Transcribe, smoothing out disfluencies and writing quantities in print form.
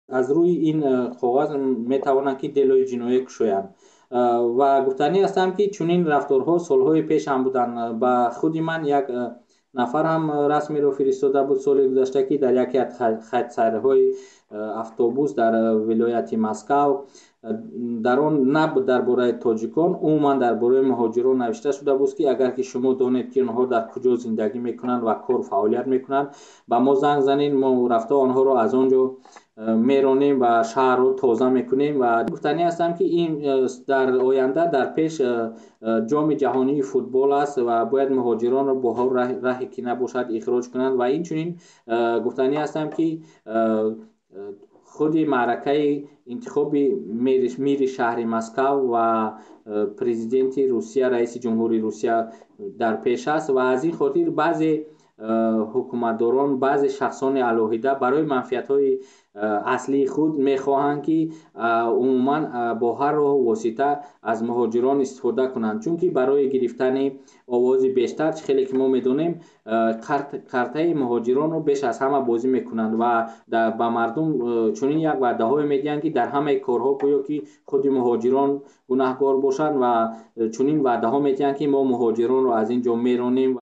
از روی این کاغذ میتوانند که دلوی جنایی کشویند. و گفتنی هستم که چنین رفتارها سالهای پیش هم بودن. به خود من یک نفر هم رسمی رو فرستاده بود سال گذشته که در یکی از خط سیره های اتوبوس در ولایت مسکو، در آن نه درباره تاجیکان، عموما درباره مهاجران نوشته شده بود که اگر که شما دانید که آنها در کجا زندگی میکنند و کار فعالیت میکنند، با ما زنگ زنین، ما رفته آنها را از آنجا میرانیم و شهر رو تازه میکنیم. و گفتنی هستم که این در آینده در پیش جام جهانی فوتبال است و باید مهاجران را با هر راهی که نباشد اخراج کنند. و این چنین گفتنی هستم که خود معرکه انتخاب میر شهر مسکو و پرزیدنت روسیه، رئیس جمهوری روسیه در پیش است. و از این خاطر بعضی حکومتداران، بعضی شخصان علاهیده برای منفعت‌های اصلی خود میخواهند که عموما با هر راه و واسطه از مهاجران استفاده کنند، چون که برای گرفتن آواز بیشتر، خیلی که ما میدونیم کارتای مهاجران رو بیش از همه بازی میکنند و به مردم چنین یک وعده های میدهند که در همه کارها گویا که خود مهاجران گناهکار باشند و چنین وعده ها میدهند که ما مهاجران رو از اینجا میرانیم.